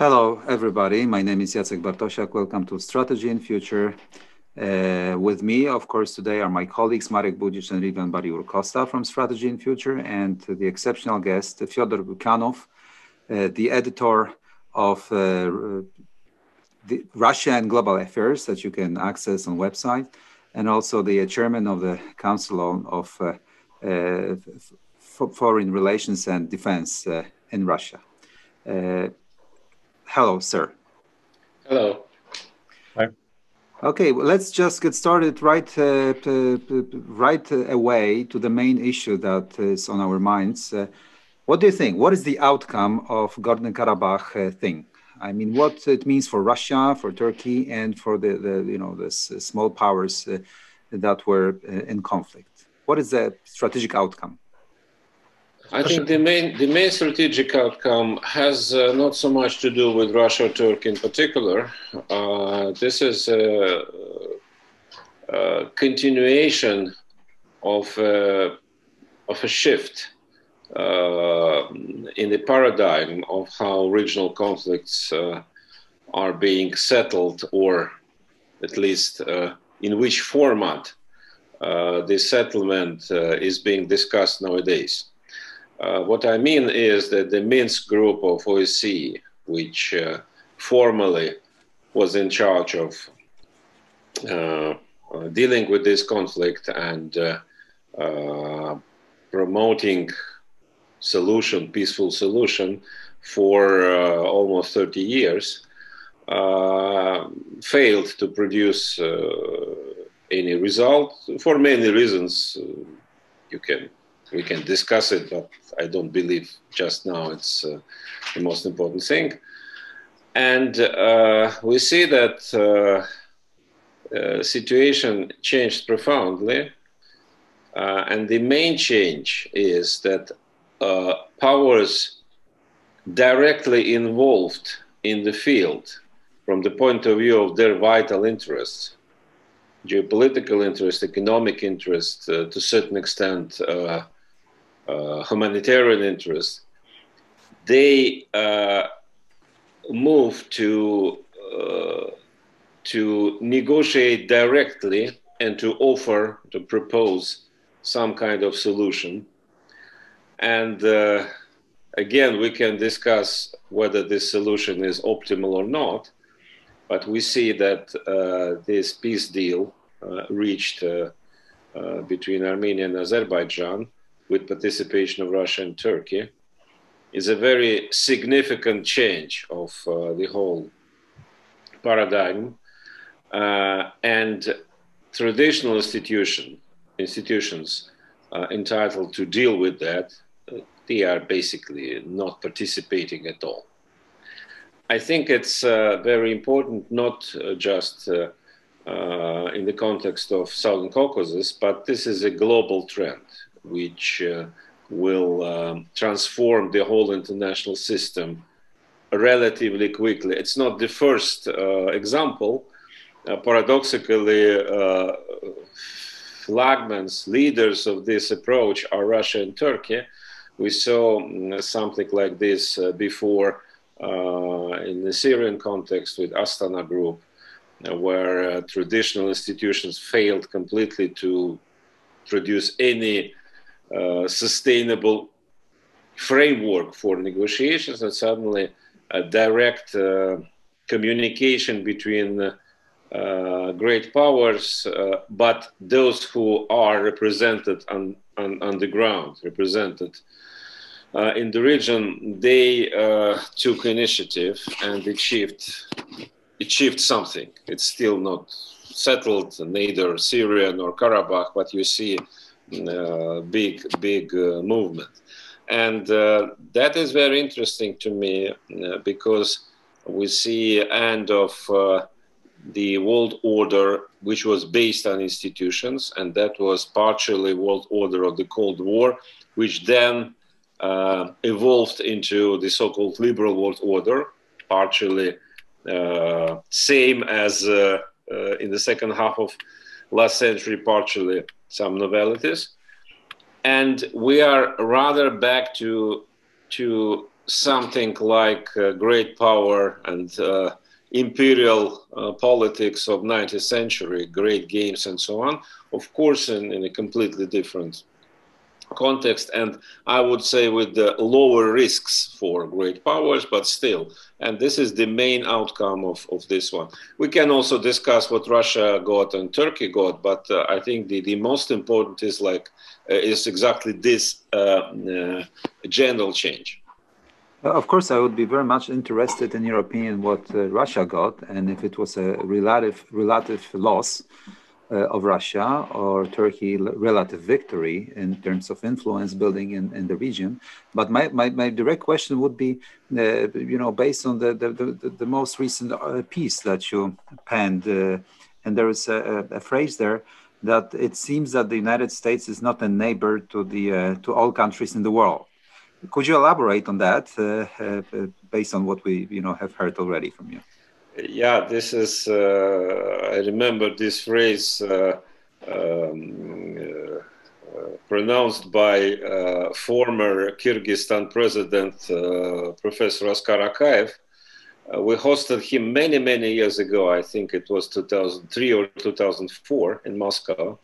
Hello, everybody. My name is Jacek Bartosiak. Welcome to Strategy and Future. With me, of course, today are my colleagues Marek Budzisz and Ridvan Bari Urcosta from Strategy and Future, and the exceptional guest, Fiodorem Łukyanowem, the editor of the Russia and Global Affairs that you can access on website, and also the chairman of the Council of Foreign Relations and Defense in Russia. Hello, sir. Hello. Hi. Okay, well, let's just get started right away to the main issue that is on our minds. What do you think? What is the outcome of Gorny Karabakh thing? I mean, what it means for Russia, for Turkey, and for the small powers that were in conflict? What is the strategic outcome? I think the main strategic outcome has not so much to do with Russia or Turkey in particular. This is a continuation of a shift in the paradigm of how regional conflicts are being settled, or at least in which format this settlement is being discussed nowadays. What I mean is that the Minsk group of OSCE, which formally was in charge of dealing with this conflict and promoting peaceful solution for almost 30 years, failed to produce any result for many reasons. We can discuss it, but I don't believe just now it's the most important thing. And we see that situation changed profoundly. And the main change is that powers directly involved in the field from the point of view of their vital interests, geopolitical interest, economic interest, to a certain extent, humanitarian interest, they move to negotiate directly and to propose some kind of solution. And again, we can discuss whether this solution is optimal or not, but we see that this peace deal reached between Armenia and Azerbaijan, with participation of Russia and Turkey, is a very significant change of the whole paradigm. And traditional institutions entitled to deal with that, they are basically not participating at all. I think it's very important, not just in the context of Southern Caucasus, but this is a global trend which will transform the whole international system relatively quickly. It's not the first example. Paradoxically, flagmans, leaders of this approach are Russia and Turkey. We saw something like this before in the Syrian context with Astana Group, where traditional institutions failed completely to produce any sustainable framework for negotiations, and suddenly a direct communication between great powers, but those who are represented on the ground, represented in the region, they took initiative and achieved something. It's still not settled, neither Syria nor Karabakh, but you see big movement. And that is very interesting to me because we see end of the world order, which was based on institutions, and that was partially world order of the Cold War, which then evolved into the so-called liberal world order, partially same as in the second half of last century, partially some novelties. And we are rather back to something like great power and imperial politics of 19th century, great games and so on, of course in a completely different context, and I would say with the lower risks for great powers, but still, and this is the main outcome of this one. We can also discuss what Russia got and Turkey got, but I think the most important is exactly this general change. Of course, I would be very much interested in your opinion what Russia got, and if it was a relative loss of Russia or Turkey relative victory in terms of influence building in the region. But my direct question would be, based on the most recent piece that you penned, and there is a phrase there that it seems that the United States is not a neighbor to all countries in the world. Could you elaborate on that based on what we have heard already from you? Yeah, this is, I remember this phrase pronounced by former Kyrgyzstan president, Professor Oskar Akayev. We hosted him many years ago, I think it was 2003 or 2004 in Moscow.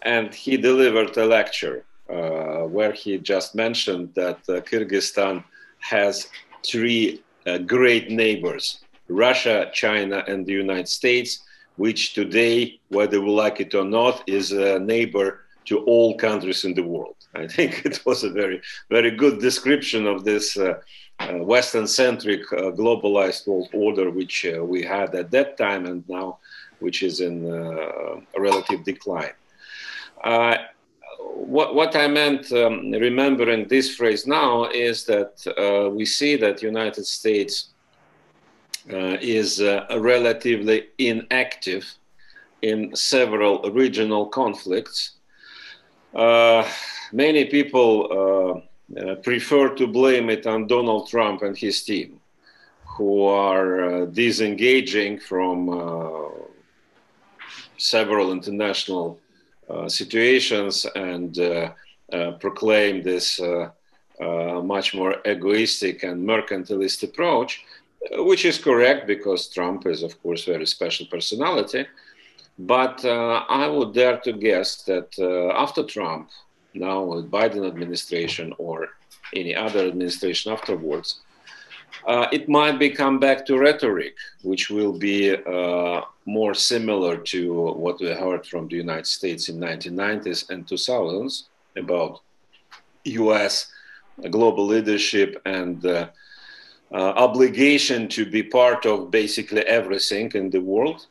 And he delivered a lecture where he just mentioned that Kyrgyzstan has three great neighbors: Russia, China, and the United States, which today, whether we like it or not, is a neighbor to all countries in the world. I think it was a very good description of this Western-centric globalized world order, which we had at that time and now, which is in relative decline. What I meant remembering this phrase now is that we see that United States is relatively inactive in several regional conflicts. Many people prefer to blame it on Donald Trump and his team, who are disengaging from several international situations and proclaim this much more egoistic and mercantilist approach, which is correct because Trump is, of course, a very special personality. But I would dare to guess that after Trump, now with Biden administration or any other administration afterwards, it might come back to rhetoric, which will be more similar to what we heard from the United States in 1990s and 2000s about U.S. global leadership and obligation to be part of basically everything in the world.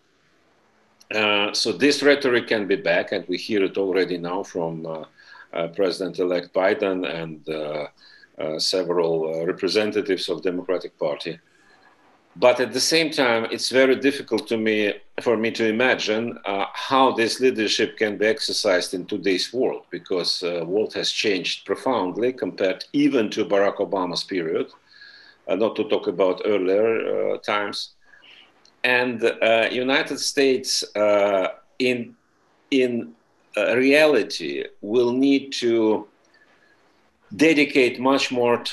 So this rhetoric can be back, and we hear it already now from President-elect Biden and several representatives of Democratic Party. But at the same time, it's very difficult for me to imagine how this leadership can be exercised in today's world, because the world has changed profoundly compared even to Barack Obama's period, not to talk about earlier times. And United States in reality will need to dedicate much more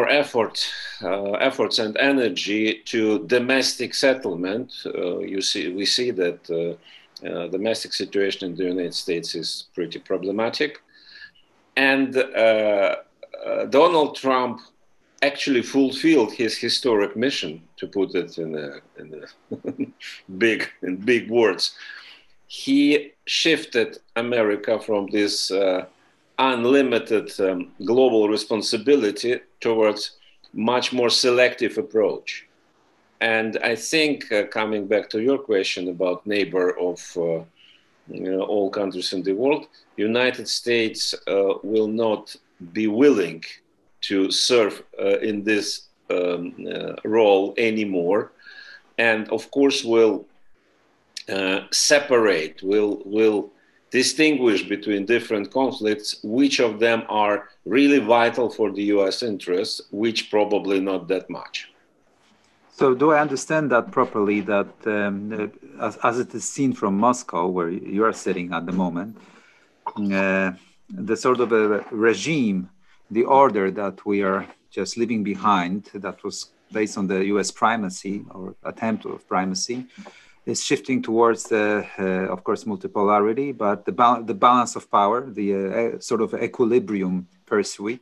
efforts and energy to domestic settlement. We see that domestic situation in the United States is pretty problematic, and Donald Trump actually fulfilled his historic mission, to put it in big words. He shifted America from this unlimited global responsibility towards much more selective approach. And I think, coming back to your question about neighbor of all countries in the world, United States will not be willing to serve in this role anymore, and of course will separate, will distinguish between different conflicts, which of them are really vital for the US interests, which probably not that much. So do I understand that properly, that as it is seen from Moscow, where you are sitting at the moment, the sort of a regime the order that we are just leaving behind, that was based on the US primacy or attempt of primacy, is shifting towards the, of course, multipolarity, but the balance of power, the sort of equilibrium pursuit,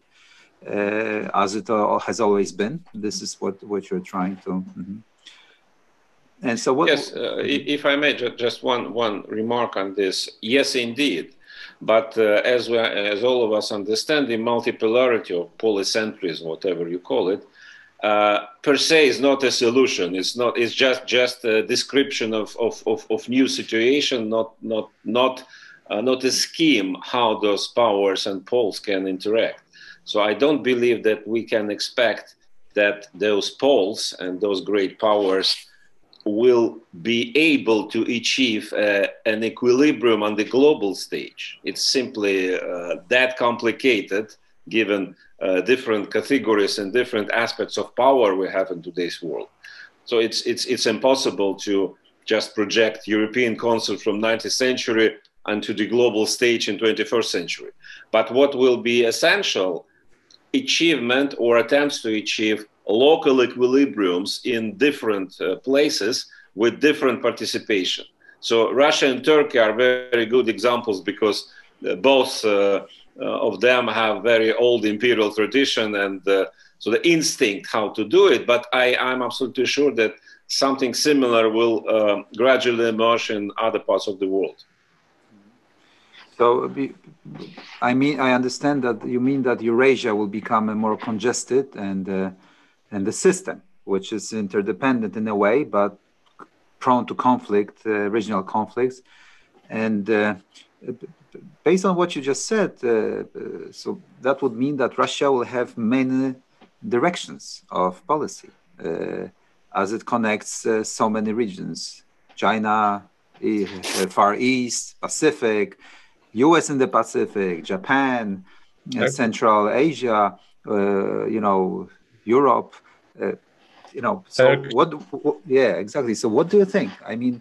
as it has always been. This is what you're trying to. Mm-hmm. And so what? Yes, if I may, just one remark on this. Yes, indeed. But as all of us understand, the multipolarity or polycentrism, whatever you call it, per se is not a solution. It's just a description of new situation, not a scheme how those powers and poles can interact. So I don't believe that we can expect that those poles and those great powers will be able to achieve an equilibrium on the global stage. It's simply that complicated, given different categories and different aspects of power we have in today's world. So it's impossible to just project European concept from 19th century onto the global stage in 21st century. But what will be essential, achievement or attempts to achieve local equilibriums in different places with different participation. So Russia and Turkey are very good examples because both of them have very old imperial tradition and so the instinct how to do it. But I'm absolutely sure that something similar will gradually emerge in other parts of the world. So, I understand that you mean that Eurasia will become more congested and the system, which is interdependent in a way, but prone to conflict, regional conflicts. And based on what you just said, so that would mean that Russia will have many directions of policy as it connects so many regions: China, Far East, Pacific, US in the Pacific, Japan, Central Asia, Europe, so what, yeah, exactly. So what do you think? I mean,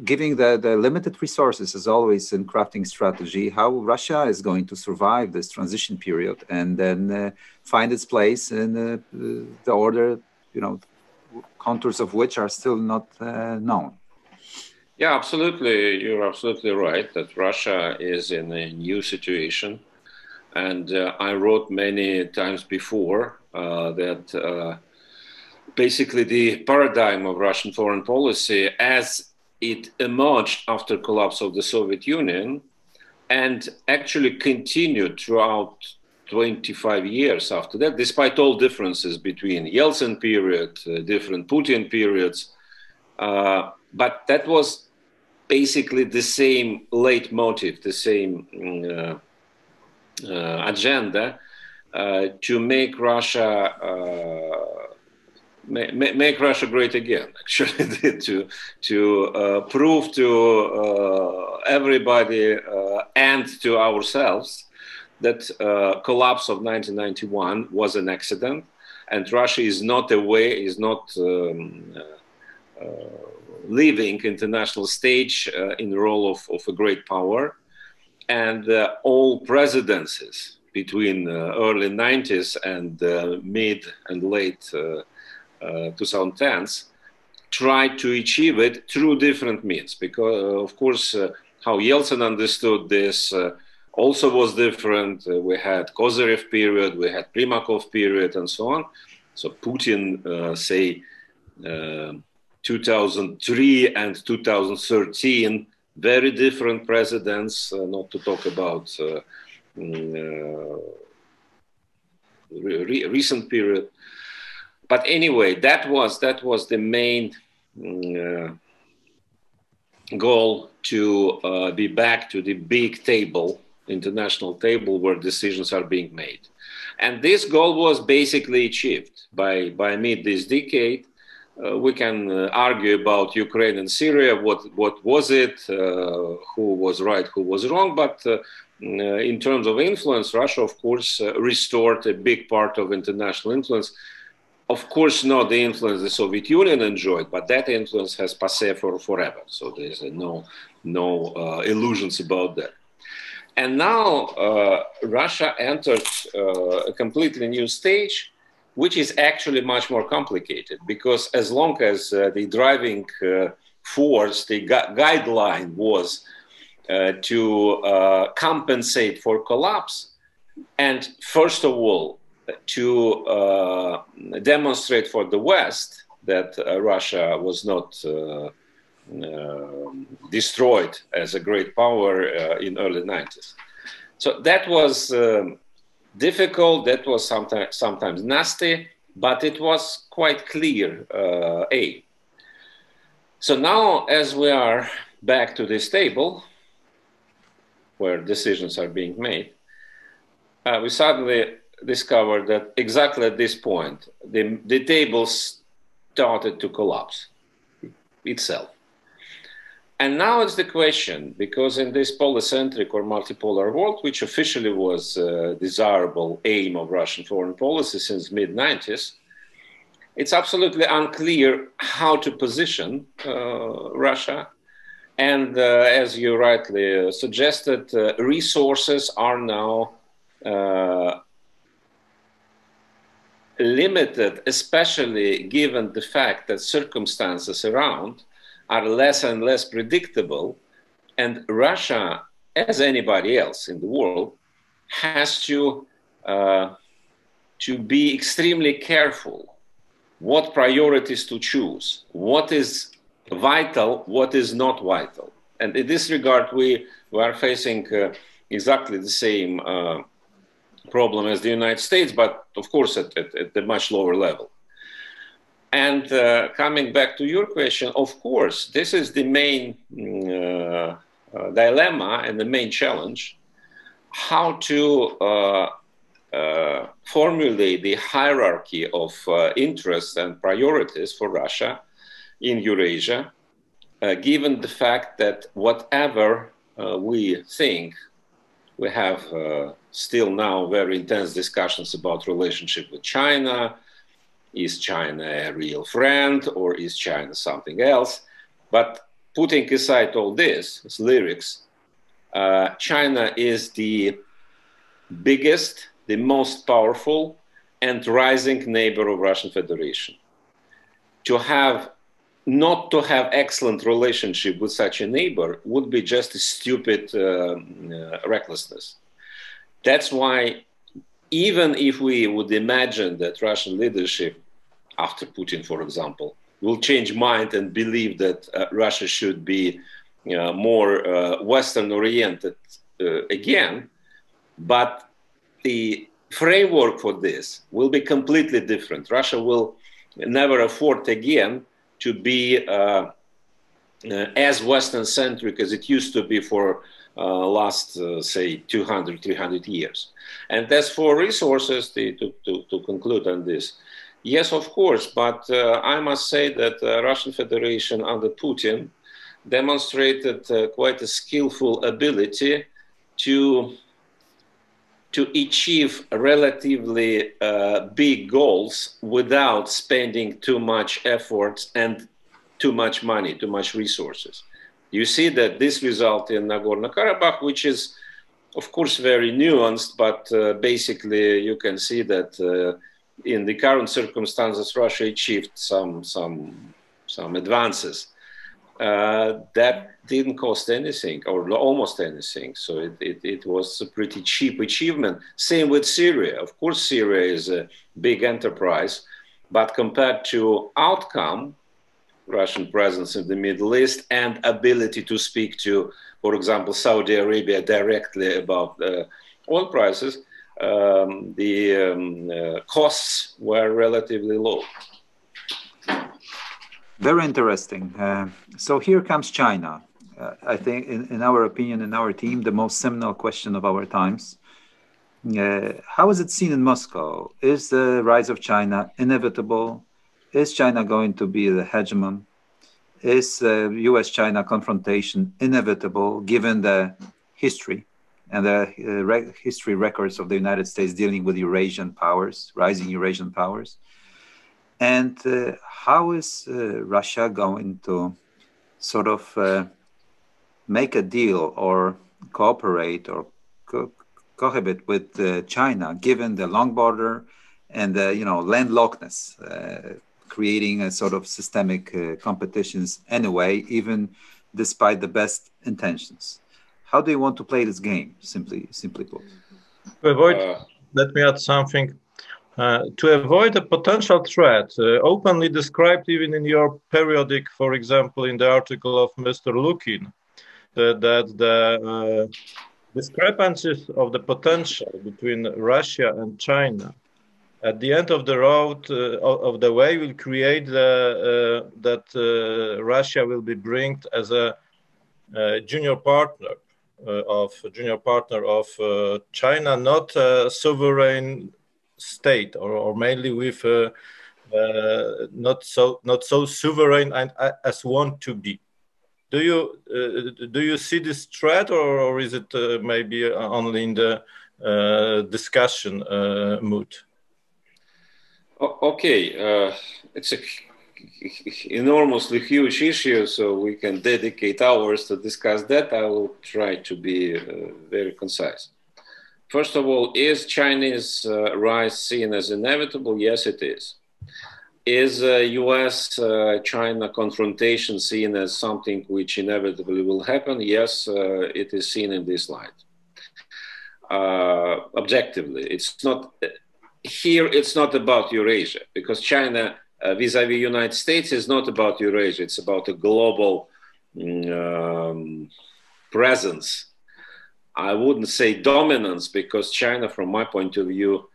giving the limited resources as always in crafting strategy, how Russia is going to survive this transition period and then find its place in the order, contours of which are still not known. Yeah, absolutely. You're absolutely right that Russia is in a new situation. And I wrote many times before that basically the paradigm of Russian foreign policy as it emerged after collapse of the Soviet Union and actually continued throughout 25 years after that, despite all differences between Yeltsin period, different Putin periods. But that was basically the same leitmotif, the same agenda to make Russia make Russia great again. Actually, to prove to everybody and to ourselves that collapse of 1991 was an accident, and Russia is not leaving international stage in the role of a great power. And all presidencies between early 90s and mid and late 2010s tried to achieve it through different means. Because, of course, how Yeltsin understood this also was different. We had Kozyrev period, we had Primakov period, and so on. So Putin, say, 2003 and 2013, very different presidents, not to talk about recent period. But anyway, that was the main goal, to be back to the big table, international table, where decisions are being made. And this goal was basically achieved by mid this decade. We can argue about Ukraine and Syria, what was it, who was right, who was wrong, but in terms of influence, Russia, of course, restored a big part of international influence. Of course, not the influence the Soviet Union enjoyed, but that influence has passé forever. So there's no illusions about that. And now Russia entered a completely new stage, which is actually much more complicated, because as long as the driving force, the guideline was to compensate for collapse, and first of all, to demonstrate for the West that Russia was not destroyed as a great power in early 90s. So that was difficult, that was sometimes nasty, but it was quite clear aim. So now, as we are back to this table, where decisions are being made, we suddenly discovered that exactly at this point, the table started to collapse itself. And now it's the question, because in this polycentric or multipolar world, which officially was a desirable aim of Russian foreign policy since mid-90s, it's absolutely unclear how to position Russia. And as you rightly suggested, resources are now limited, especially given the fact that circumstances around are less and less predictable, and Russia, as anybody else in the world, has to be extremely careful what priorities to choose, what is vital, what is not vital. And in this regard, we are facing exactly the same problem as the United States, but of course at a much lower level. And coming back to your question, of course, this is the main dilemma and the main challenge, how to formulate the hierarchy of interests and priorities for Russia in Eurasia, given the fact that whatever we think, we have still now very intense discussions about relationship with China. Is China a real friend, or is China something else? But putting aside all this, as lyrics, China is the biggest, the most powerful and rising neighbor of Russian Federation. Not to have excellent relationship with such a neighbor would be just a stupid recklessness. That's why even if we would imagine that Russian leadership, after Putin, for example, will change mind and believe that Russia should be more Western-oriented again, but the framework for this will be completely different. Russia will never afford again to be as Western-centric as it used to be for last, say, 200, 300 years. And as for resources, to conclude on this, yes, of course, but I must say that Russian Federation under Putin demonstrated quite a skillful ability to achieve relatively big goals without spending too much effort and too much money, too much resources. You see that this result in Nagorno-Karabakh, which is, of course, very nuanced, but basically you can see that in the current circumstances, Russia achieved some advances. That didn't cost anything, or almost anything. So it was a pretty cheap achievement. Same with Syria. Of course, Syria is a big enterprise, but compared to outcome, Russian presence in the Middle East and ability to speak to, for example, Saudi Arabia directly about oil prices, the costs were relatively low. Very interesting. So here comes China. I think, in our opinion, in our team, the most seminal question of our times. How is it seen in Moscow? Is the rise of China inevitable? Is China going to be the hegemon? Is US-China confrontation inevitable, given the history and the history records of the United States dealing with Eurasian powers, rising Eurasian powers? And how is Russia going to sort of make a deal or cooperate or cohabit with China, given the long border and the landlockedness, creating a sort of systemic competitions anyway, even despite the best intentions. How do you want to play this game? Simply put. To avoid, let me add something. To avoid a potential threat, openly described even in your periodic, for example, in the article of Mr. Lukin, that the discrepancies of the potential between Russia and China at the end of the road of the way will create that Russia will be brought as a junior partner of China, not a sovereign state, or mainly with not so sovereign as want to be. Do you see this threat, or is it maybe only in the discussion mood? Okay, it's an enormously huge issue, so we can dedicate hours to discuss that. I will try to be very concise. First of all, is Chinese rise seen as inevitable? Yes, it is. Is US-China confrontation seen as something which inevitably will happen? Yes, it is seen in this light. Objectively, it's not here. It's not about Eurasia, because China vis-a-vis United States is not about Eurasia. It's about a global presence. I wouldn't say dominance, because China, from my point of view,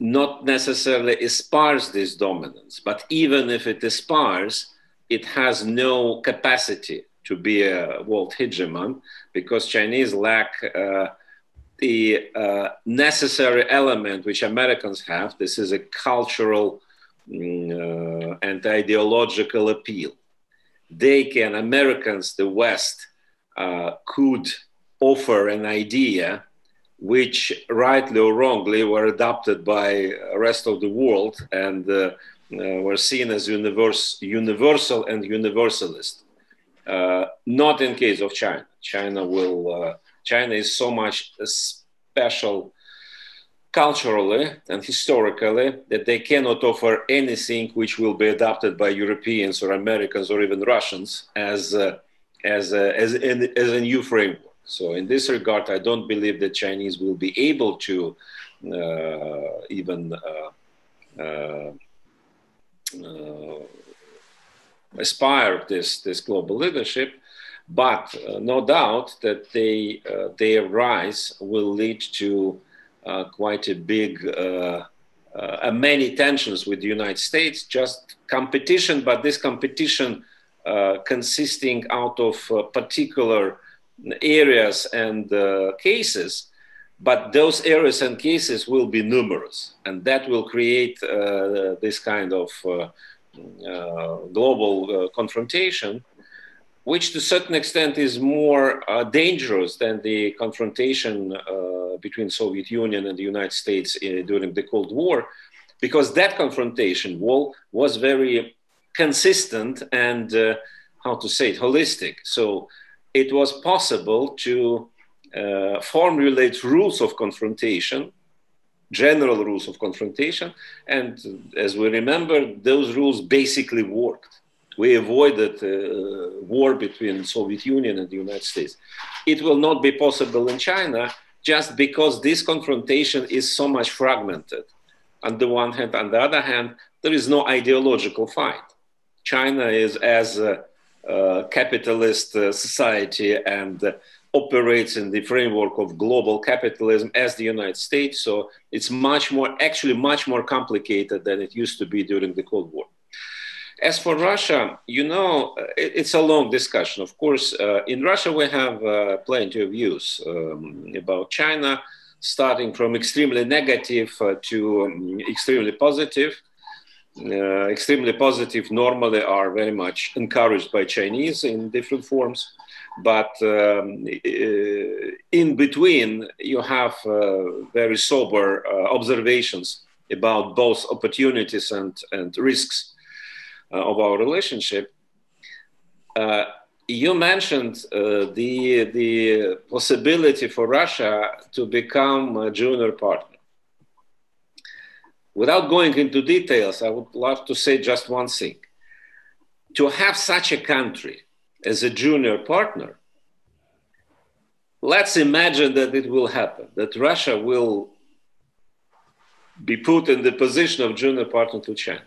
not necessarily aspires this dominance. But even if it aspires, it has no capacity to be a world hegemon, because Chinese lack the necessary element which Americans have. This is a cultural and ideological appeal. Americans, the West, could offer an idea which, rightly or wrongly, were adopted by the rest of the world and were seen as universal and universalist. Not in case of China. China is so much special culturally and historically that they cannot offer anything which will be adopted by Europeans or Americans or even Russians as a new framework. So in this regard, I don't believe that Chinese will be able to even aspire this global leadership. But no doubt that their rise will lead to quite a big, many tensions with the United States, just competition, but this competition consisting out of particular areas and cases, but those areas and cases will be numerous, and that will create this kind of global confrontation, which to a certain extent is more dangerous than the confrontation between Soviet Union and the United States during the Cold War, because that confrontation was very consistent and, holistic. So it was possible to formulate rules of confrontation, general rules of confrontation, and as we remember, those rules basically worked. We avoided war between Soviet Union and the United States. It will not be possible in China just because this confrontation is so much fragmented. On the one hand, on the other hand, there is no ideological fight. China is as a capitalist society and operates in the framework of global capitalism as the United States. So it's much more complicated than it used to be during the Cold War. As for Russia, it's a long discussion. Of course, in Russia, we have plenty of views about China, starting from extremely negative to extremely positive. Extremely positive normally are very much encouraged by Chinese in different forms. But in between, you have very sober observations about both opportunities and risks of our relationship. you mentioned the possibility for Russia to become a junior partner. Without going into details, I would love to say just one thing. To have such a country as a junior partner, let's imagine that it will happen, that Russia will be put in the position of junior partner to China.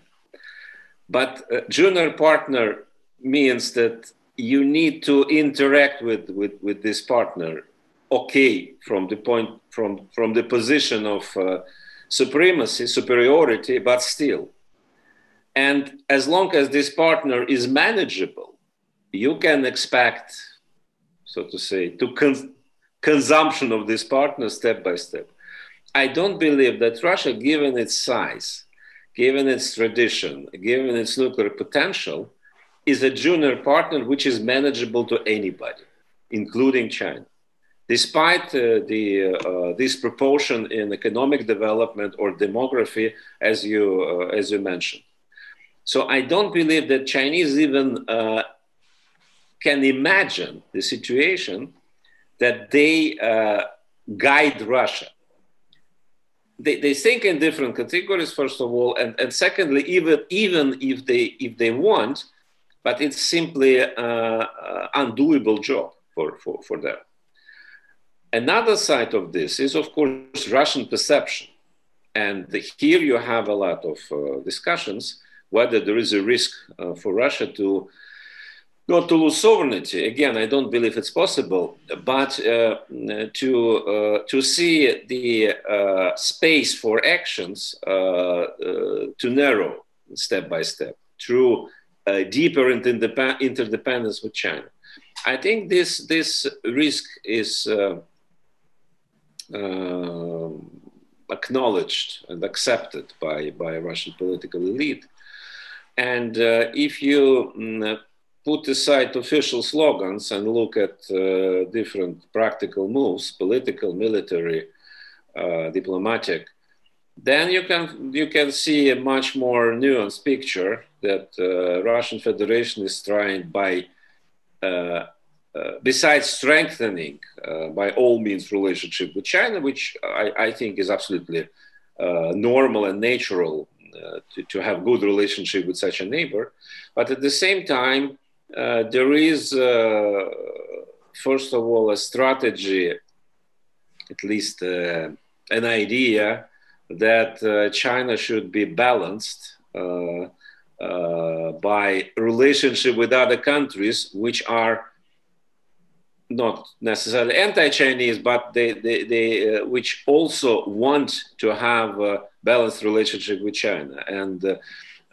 But junior partner means that you need to interact with this partner, okay, from the position of supremacy, superiority, but still. And as long as this partner is manageable, you can expect, so to say, consumption of this partner step by step. I don't believe that Russia, given its size, given its tradition, given its nuclear potential, is a junior partner which is manageable to anybody, including China, despite this proportion in economic development or demography, as you mentioned. So I don't believe that Chinese even can imagine the situation that they guide Russia. They think in different categories, first of all, and secondly, even if they want, but it's simply an undoable job for them. Another side of this is, of course, Russian perception. And here you have a lot of discussions whether there is a risk for Russia to not to lose sovereignty. Again, I don't believe it's possible, but to see the space for actions to narrow step by step through deeper interdependence with China. I think this risk is acknowledged and accepted by Russian political elite. And if you put aside official slogans and look at different practical moves, political, military, diplomatic, then you can see a much more nuanced picture that Russian Federation is trying by, besides strengthening by all means relationship with China, which I think is absolutely normal and natural to have good relationship with such a neighbor. But at the same time, there is, first of all, a strategy, at least an idea that China should be balanced by relationship with other countries, which are not necessarily anti-Chinese, but they which also want to have a balanced relationship with China. And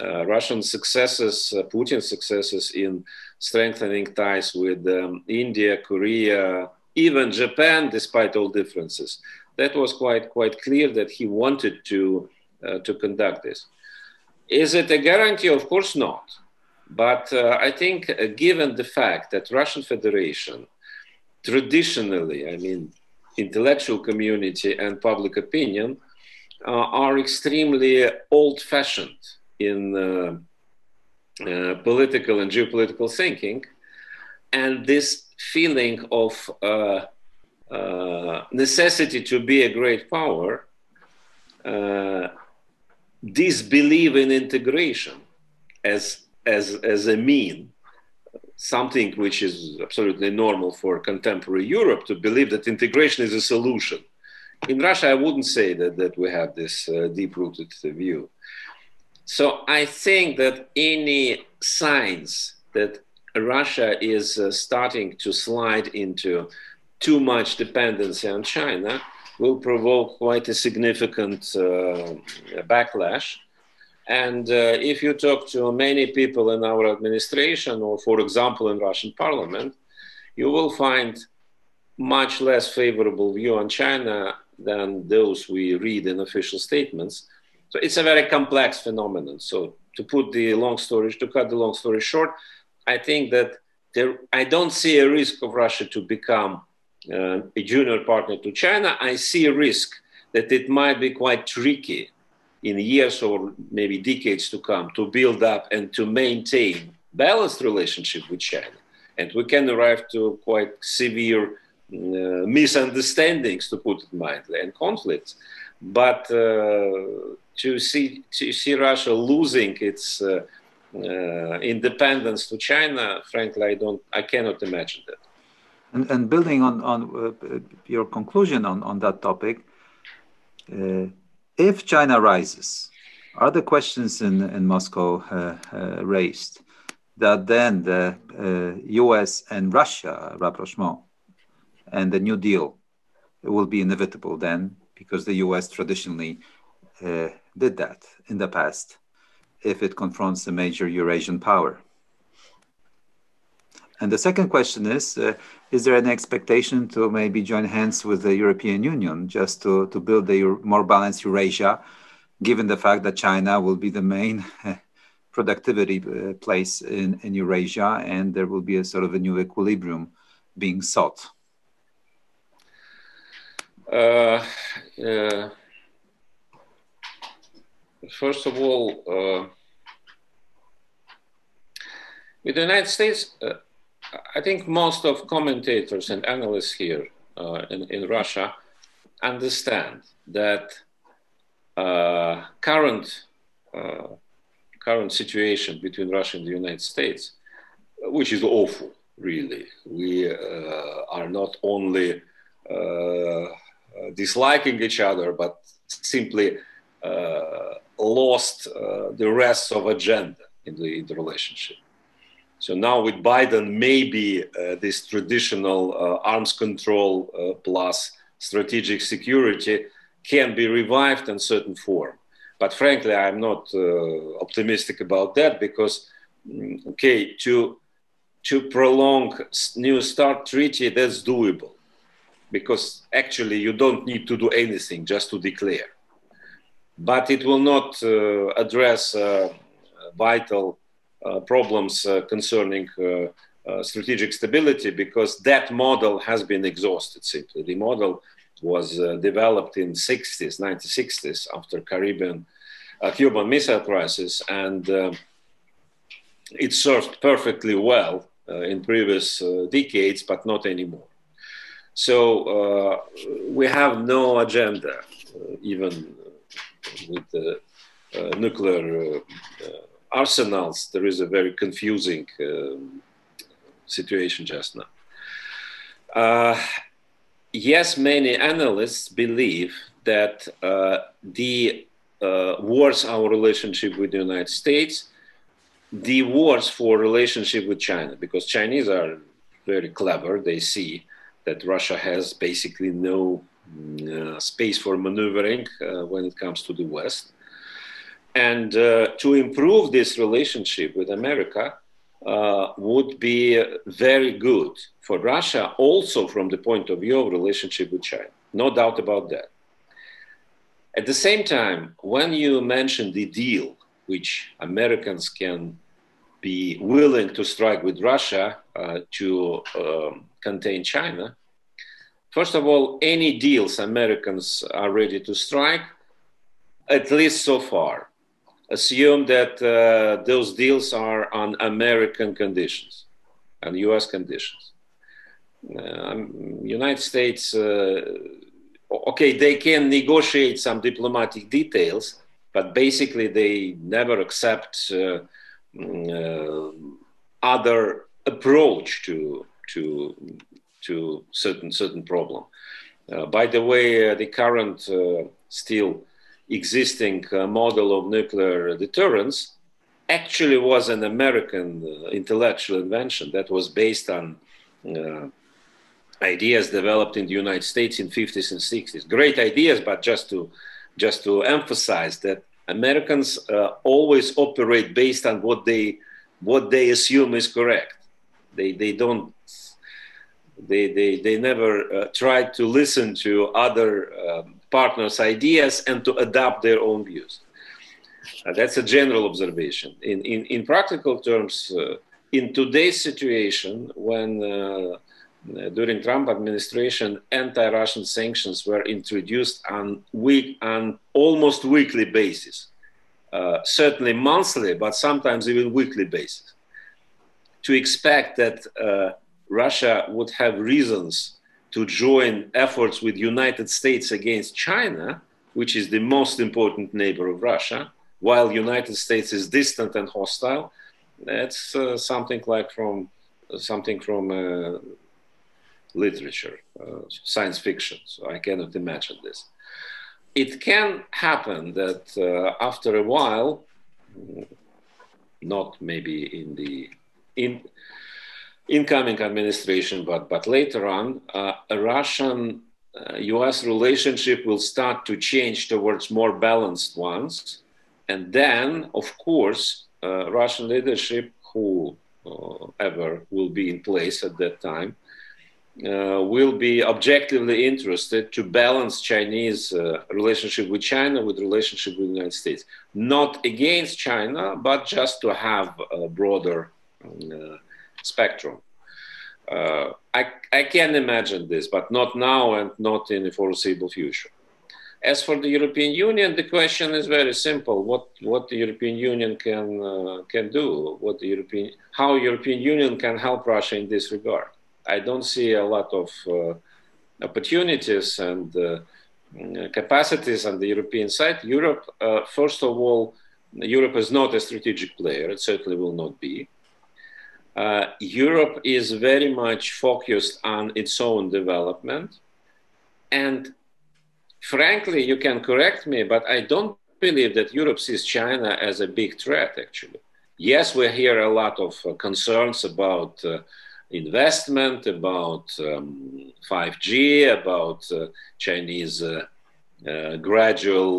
Russian successes, Putin's successes in strengthening ties with India, Korea, even Japan, despite all differences, that was quite clear that he wanted to conduct this. Is it a guarantee? Of course not. But I think given the fact that Russian Federation traditionally, I mean, intellectual community and public opinion are extremely old-fashioned in political and geopolitical thinking, and this feeling of necessity to be a great power, disbelief in integration as a mean, something which is absolutely normal for contemporary Europe, to believe that integration is a solution. In Russia, I wouldn't say that we have this deep-rooted view. So I think that any signs that Russia is starting to slide into too much dependency on China will provoke quite a significant backlash. And if you talk to many people in our administration, or for example in Russian parliament, you will find much less favorable view on China than those we read in official statements. So it's a very complex phenomenon. So to cut the long story short, I think that I don't see a risk of Russia to become a junior partner to China. I see a risk that it might be quite tricky in years or maybe decades to come to build up and to maintain balanced relationship with China. And we can arrive to quite severe misunderstandings, to put it mildly, and conflicts. But to see Russia losing its independence to China, frankly, I cannot imagine that. And building on your conclusion on that topic, if China rises, are the questions in Moscow raised that then the US and Russia rapprochement and the New Deal will be inevitable then, because the US traditionally did that in the past if it confronts a major Eurasian power? And the second question is there an expectation to maybe join hands with the European Union just to build a more balanced Eurasia, given the fact that China will be the main productivity place in Eurasia, and there will be a sort of a new equilibrium being sought? First of all, with the United States, I think most of commentators and analysts here in Russia understand that current situation between Russia and the United States, which is awful, really. We are not only disliking each other, but simply lost the rest of agenda in the relationship. So now with Biden, maybe this traditional arms control plus strategic security can be revived in certain form. But frankly, I'm not optimistic about that, because, okay, to prolong New START treaty, that's doable, because actually you don't need to do anything, just to declare. But it will not address vital problems concerning strategic stability, because that model has been exhausted simply. The model was developed in 1960s after Cuban Missile Crisis, and it served perfectly well in previous decades, but not anymore. So we have no agenda, even with the nuclear arsenals. There is a very confusing situation just now. Yes, many analysts believe that the worse our relationship with the United States, the worse for relationship with China, because Chinese are very clever. They see that Russia has basically no space for maneuvering when it comes to the West. And to improve this relationship with America would be very good for Russia, also from the point of view of relationship with China. No doubt about that. At the same time, when you mention the deal, which Americans can be willing to strike with Russia to contain China, first of all, any deals Americans are ready to strike, at least so far, assume that those deals are on American conditions and US conditions. United States, okay, they can negotiate some diplomatic details, but basically they never accept other approach to certain problem. By the way, the current still existing model of nuclear deterrence actually was an American intellectual invention that was based on ideas developed in the United States in 50s and 60s. Great ideas, but just to emphasize that Americans always operate based on what they assume is correct. They never try to listen to other partners' ideas and to adapt their own views. That's a general observation. In practical terms, in today's situation, when during Trump administration, anti-Russian sanctions were introduced on almost weekly basis, certainly monthly, but sometimes even weekly basis. to expect that Russia would have reasons to join efforts with United States against China, which is the most important neighbor of Russia, while United States is distant and hostile, that's something from literature, science fiction. So I cannot imagine this. It can happen that after a while, not maybe in the incoming administration, but later on, a Russian-US relationship will start to change towards more balanced ones. And then, of course, Russian leadership, whoever will be in place at that time, will be objectively interested to balance Chinese relationship with China with relationship with the United States. Not against China, but just to have a broader spectrum. I can imagine this, but not now and not in the foreseeable future. As for the European Union, the question is very simple: what the European Union can do, how European Union can help Russia in this regard. I don't see a lot of opportunities and capacities on the European side. Europe, first of all, Europe is not a strategic player. It certainly will not be. Europe is very much focused on its own development. And frankly, you can correct me, but I don't believe that Europe sees China as a big threat, actually. Yes, we hear a lot of concerns about investment, about 5G, about Chinese gradual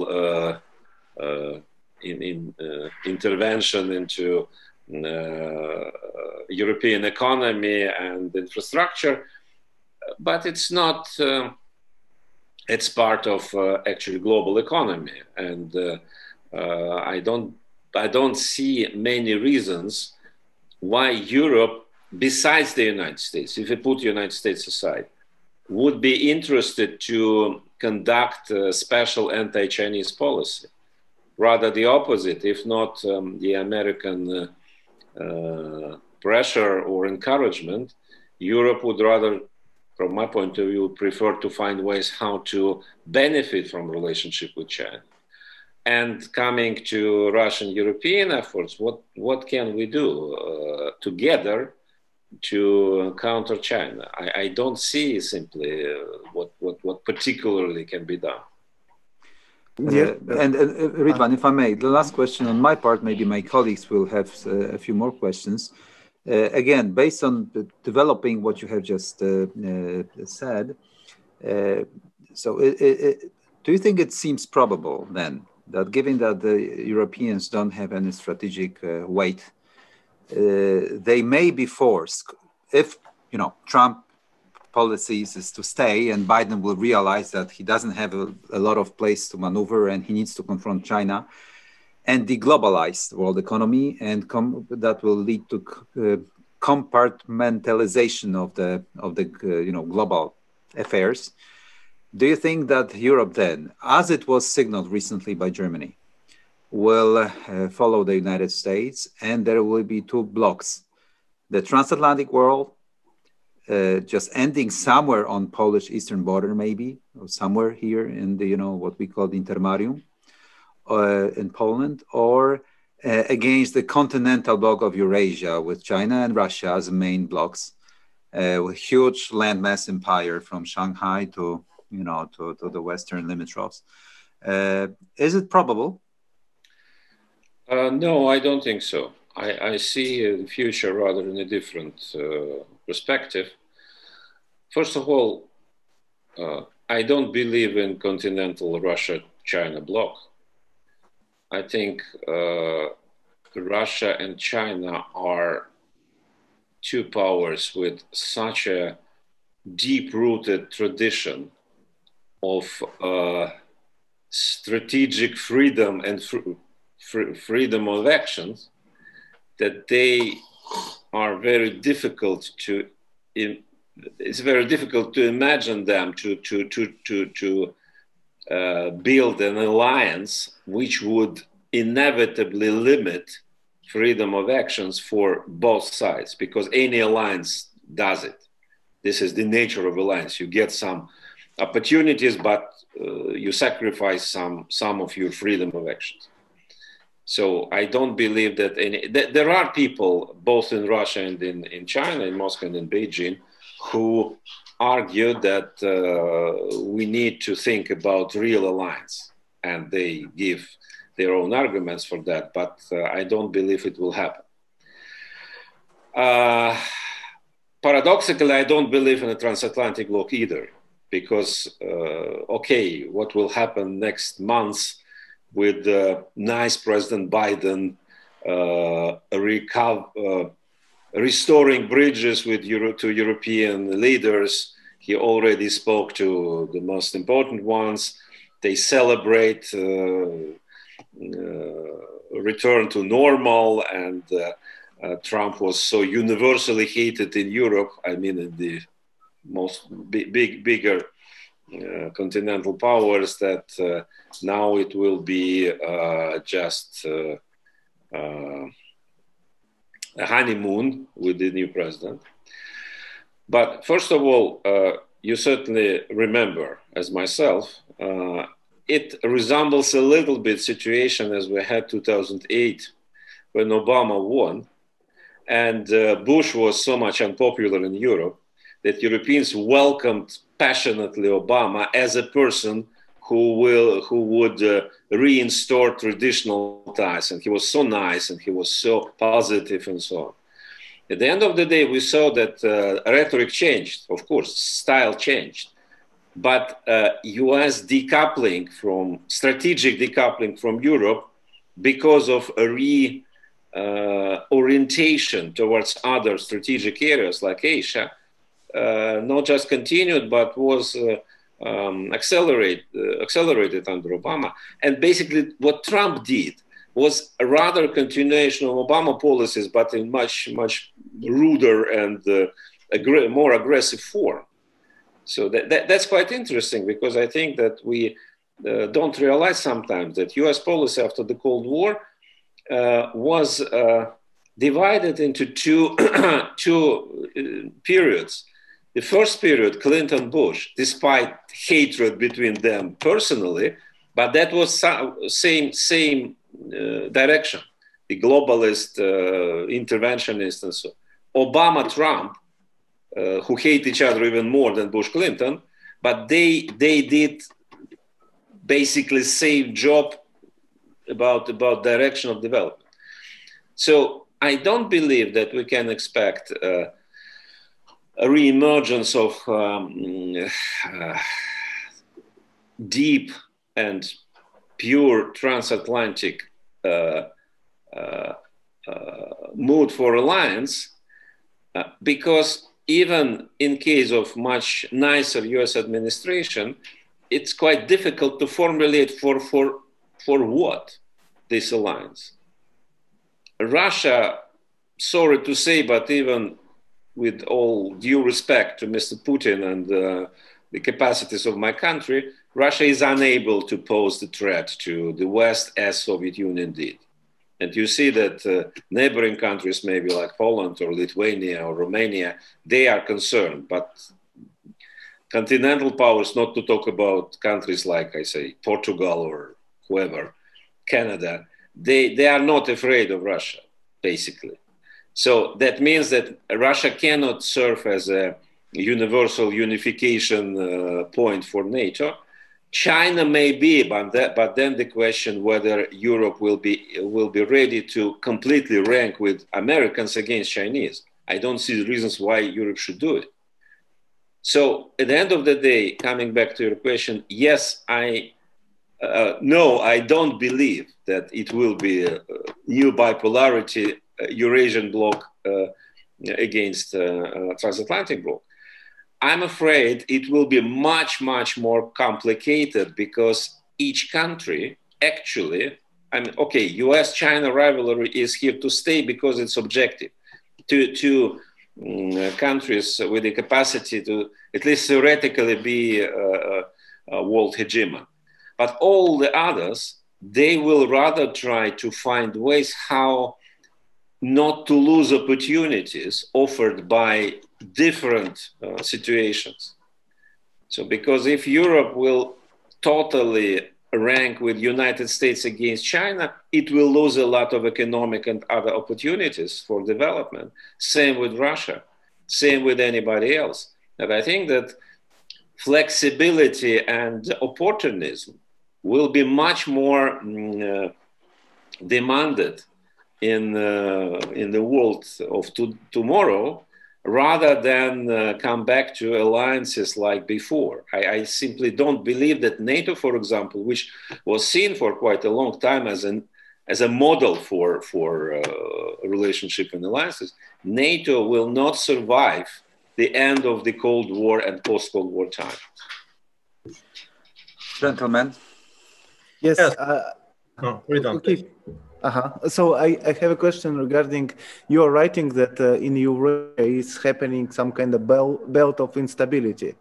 intervention into European economy and infrastructure, but it's not. It's part of actually global economy, and I don't see many reasons why Europe, besides the United States, if we put the United States aside, would be interested to conduct a special anti-Chinese policy. Rather the opposite, if not the American pressure or encouragement, Europe would rather, from my point of view, prefer to find ways how to benefit from relationship with China. And coming to Russian-European efforts, what can we do together to counter China? I don't see simply what particularly can be done. And Ridvan, if I may, the last question on my part, maybe my colleagues will have a few more questions. Again, based on developing what you have just said, so do you think it seems probable then that given that the Europeans don't have any strategic weight, they may be forced, if Trump policies is to stay and Biden will realize that he doesn't have a lot of place to maneuver and he needs to confront China and deglobalize the world economy, and that will lead to compartmentalization of the global affairs. Do you think that Europe then, as it was signaled recently by Germany, will follow the United States, and there will be two blocks, the transatlantic world, just ending somewhere on Polish eastern border, maybe, or somewhere here in the, what we call the intermarium in Poland, or against the continental bloc of Eurasia with China and Russia as main blocks, with huge landmass empire from Shanghai to the western Limitropes. Is it probable? No, I don't think so. I see the future rather in a different perspective. First of all, I don't believe in continental Russia-China bloc. I think Russia and China are two powers with such a deep-rooted tradition of strategic freedom and freedom of actions that they are very difficult to. It's very difficult to imagine them to build an alliance which would inevitably limit freedom of actions for both sides, because any alliance does it. This is the nature of alliance. You get some opportunities, but you sacrifice some of your freedom of actions. So I don't believe that there are people both in Russia and in China, in Moscow and in Beijing, who argue that we need to think about real alliance, and they give their own arguments for that, but I don't believe it will happen. Paradoxically, I don't believe in a transatlantic bloc either, because, okay, what will happen next month with nice President Biden restoring bridges with to European leaders. He already spoke to the most important ones. They celebrate return to normal, and Trump was so universally hated in Europe. I mean, in the most bigger continental powers, that now it will be just a honeymoon with the new president. But first of all, you certainly remember, as myself, it resembles a little bit situation as we had 2008 when Obama won, and Bush was so much unpopular in Europe that Europeans welcomed passionately Obama as a person who would reinstore traditional ties, and he was so nice and he was so positive and so on. At the end of the day, we saw that rhetoric changed, of course, style changed, but US decoupling from, strategic decoupling from Europe because of a orientation towards other strategic areas like Asia, not just continued, but was accelerated under Obama. And basically what Trump did was a rather continuation of Obama policies, but in much ruder and more aggressive form. So that's quite interesting, because I think that we don't realize sometimes that US policy after the Cold War was divided into two periods. The first period, Clinton-Bush, despite hatred between them personally, but that was same direction, the globalist, interventionist, and so. Obama-Trump, who hate each other even more than Bush-Clinton, but they did basically same job about direction of development. So I don't believe that we can expect a re-emergence of deep and pure transatlantic mood for alliance, because even in case of much nicer US administration, it's quite difficult to formulate for what this alliance. Russia, sorry to say, but even with all due respect to Mr. Putin and the capacities of my country, Russia is unable to pose the threat to the West as Soviet Union did. And you see that neighboring countries, maybe like Poland or Lithuania or Romania, they are concerned. But continental powers, not to talk about countries like, I say, Portugal or whoever, Canada, they are not afraid of Russia, basically. So that means that Russia cannot serve as a universal unification point for NATO. China may be, but then the question whether Europe will be ready to completely rank with Americans against Chinese. I don't see the reasons why Europe should do it. So at the end of the day, coming back to your question, yes, no, I don't believe that it will be a new bipolarity, Eurasian bloc against transatlantic bloc. I'm afraid it will be much more complicated, because each country actually, I mean, okay, US-China rivalry is here to stay because it's objective. Two countries with the capacity to at least theoretically be a world hegemon. But all the others, they will rather try to find ways how not to lose opportunities offered by different situations. So because if Europe will totally rank with United States against China, it will lose a lot of economic and other opportunities for development. Same with Russia, same with anybody else. And I think that flexibility and opportunism will be much more demanded in the world of tomorrow, rather than come back to alliances like before. I simply don't believe that NATO, for example, which was seen for quite a long time as a model for relationship and alliances, NATO will not survive the end of the Cold War and post-Cold War time. Gentlemen. Yes. Ridvan, okay. So I have a question regarding your writing that in Eurasia is happening some kind of belt of instability.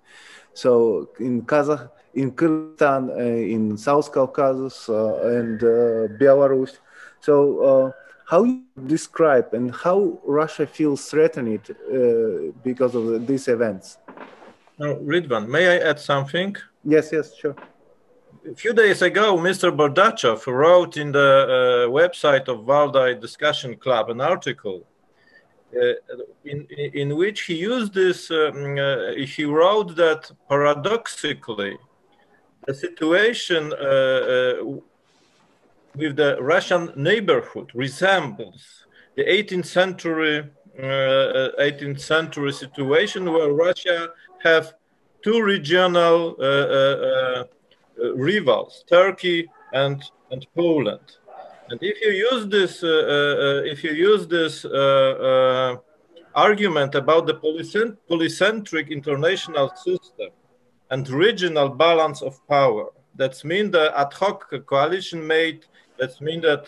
So in Kyrgyzstan, in South Caucasus and Belarus. So how you describe and how Russia feels threatened because of these events? Now, Ridvan, may I add something? Yes, sure. A few days ago, Mr. Bardachov wrote in the website of Valdai Discussion Club an article in which he used this, he wrote that paradoxically, the situation with the Russian neighborhood resembles the 18th century situation where Russia have two regional rivals, Turkey and Poland. And if you use this, argument about the polycentric international system and regional balance of power, that means the ad hoc coalition made. That means that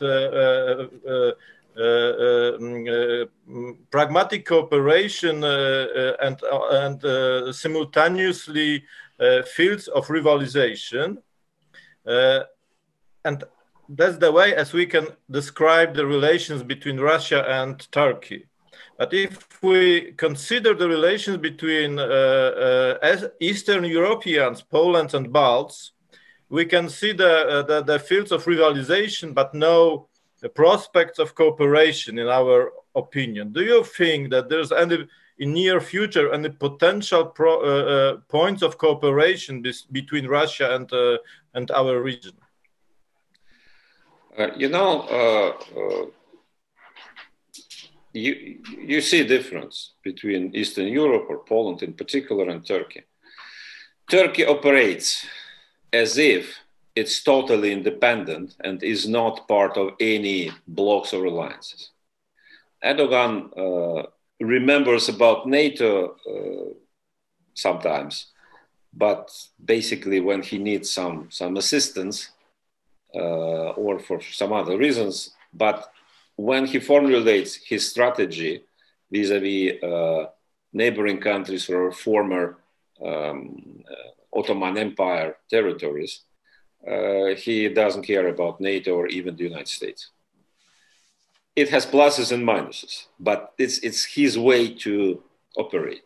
pragmatic cooperation and simultaneously fields of rivalization, and that's the way as we can describe the relations between Russia and Turkey. But if we consider the relations between Eastern Europeans, Poland and Balts, we can see the fields of rivalization, but no prospects of cooperation, in our opinion. Do you think that there's any, in near future, any potential points of cooperation between Russia and our region? You see a difference between Eastern Europe or Poland in particular and Turkey. Turkey operates as if it's totally independent and is not part of any blocs or alliances. Erdogan remembers about NATO sometimes, but basically when he needs some assistance or for some other reasons, but when he formulates his strategy vis-a-vis neighboring countries or former Ottoman Empire territories, he doesn't care about NATO or even the United States. It has pluses and minuses, but it's his way to operate.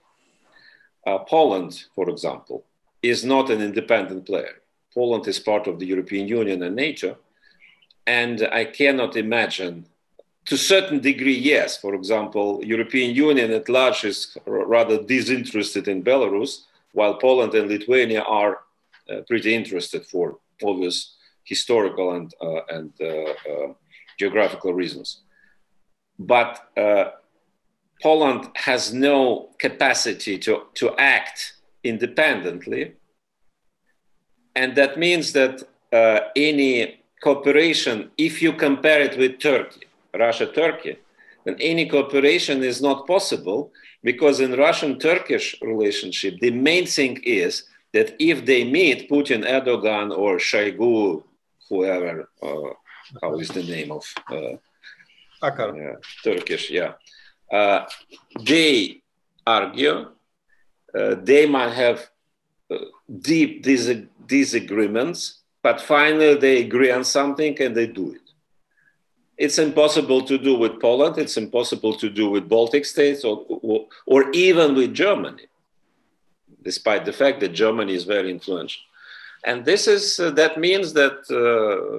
Poland, for example, is not an independent player. Poland is part of the European Union and NATO, and I cannot imagine, to a certain degree, yes. For example, European Union at large is rather disinterested in Belarus, while Poland and Lithuania are pretty interested for obvious historical and geographical reasons. But Poland has no capacity to act independently. And that means that any cooperation, if you compare it with Turkey, Russia-Turkey, then any cooperation is not possible, because in Russian-Turkish relationship, the main thing is that if they meet Putin, Erdogan, or Shoigu, whoever, how is the name of Turkish, they argue, they might have deep disagreements, but finally they agree on something and they do it. It's impossible to do with Poland. It's impossible to do with Baltic states or even with Germany, despite the fact that Germany is very influential. And this is, that means that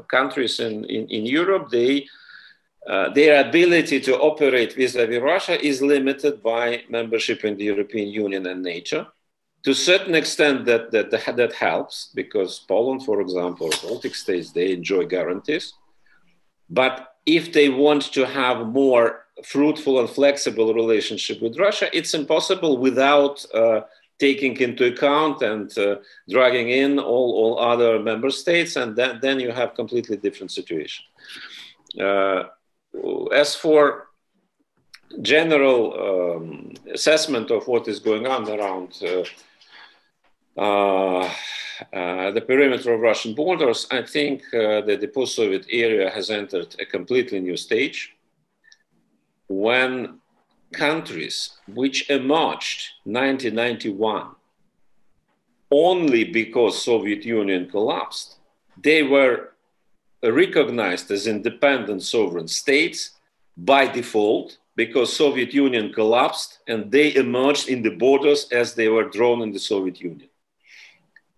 countries in Europe, their ability to operate vis-à-vis Russia is limited by membership in the European Union and NATO. To a certain extent that helps, because Poland, for example, Baltic states, they enjoy guarantees. But if they want to have more fruitful and flexible relationship with Russia, it's impossible without taking into account and dragging in all other member states, and then you have completely different situation. As for general assessment of what is going on around the perimeter of Russian borders, I think that the post-Soviet area has entered a completely new stage when countries which emerged 1991 only because Soviet Union collapsed, they were recognized as independent sovereign states by default because Soviet Union collapsed and they emerged in the borders as they were drawn in the Soviet Union.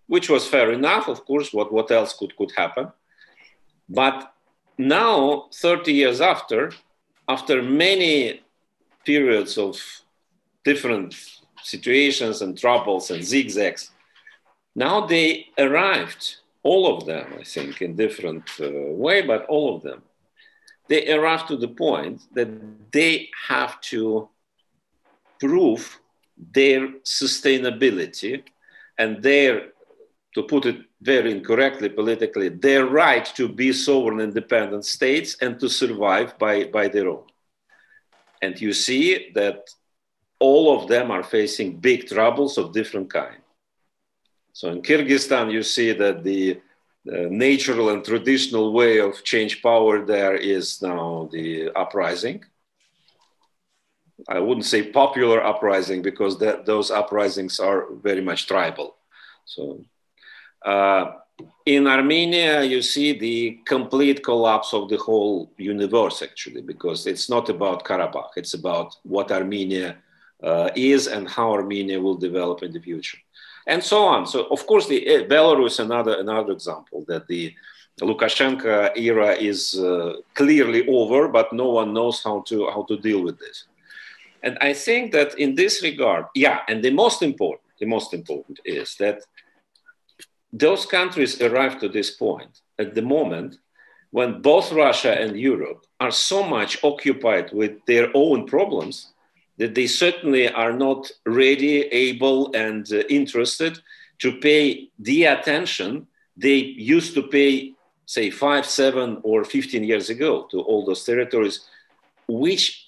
Which was fair enough, of course, what else could happen. But now, 30 years after many periods of different situations and troubles and zigzags, now they arrived, all of them, I think, in different way, but all of them, they arrived to the point that they have to prove their sustainability and their, to put it very incorrectly politically, their right to be sovereign independent states and to survive by their own. And you see that all of them are facing big troubles of different kind. So in Kyrgyzstan, you see that the natural and traditional way of change power there is now the uprising. I wouldn't say popular uprising because those uprisings are very much tribal. So in Armenia, you see the complete collapse of the whole universe, actually, because it's not about Karabakh. It's about what Armenia is and how Armenia will develop in the future, and so on. So, of course, the Belarus, another example that the Lukashenko era is clearly over, but no one knows how to deal with this. And I think that in this regard, yeah, and the most important is that those countries arrived to this point at the moment when both Russia and Europe are so much occupied with their own problems that they certainly are not ready, able, and interested to pay the attention they used to pay, say, 5, 7, or 15 years ago to all those territories, which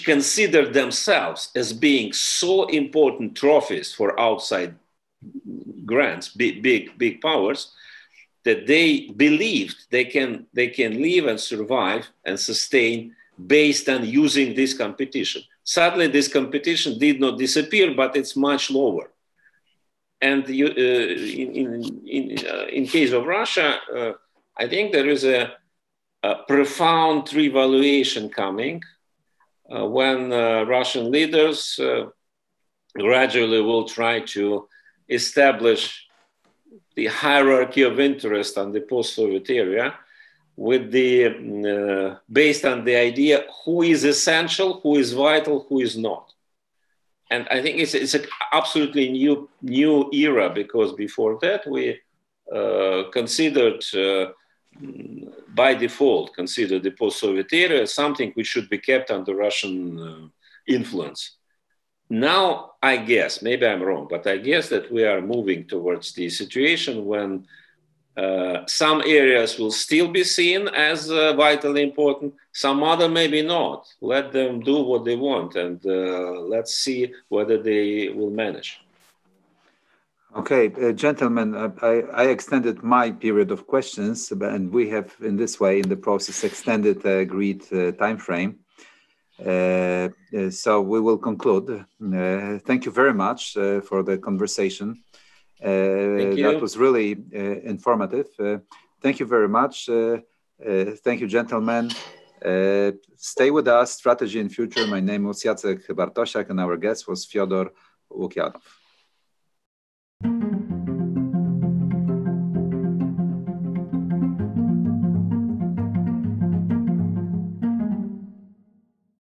consider themselves as being so important trophies for outside grants, big powers, that they believed they can live and survive and sustain based on using this competition. Sadly, this competition did not disappear, but it's much lower. And in case of Russia, I think there is a profound revaluation coming when Russian leaders gradually will try to establish the hierarchy of interest on the post-Soviet area with the based on the idea who is essential, who is vital, who is not. And I think it's an absolutely new era, because before that we considered by default considered the post-Soviet era as something which should be kept under Russian influence. Now, I guess, maybe I'm wrong, but I guess that we are moving towards the situation when some areas will still be seen as vitally important, some other maybe not. Let them do what they want, and let's see whether they will manage. Okay, gentlemen, I extended my period of questions, and we have in this way in the process extended the agreed time frame. So we will conclude. Thank you very much for the conversation. That was really informative. Thank you very much. Thank you, gentlemen. Stay with us, Strategy and Future. My name was Jacek Bartosiak, and our guest was Fiodor Łukjanov.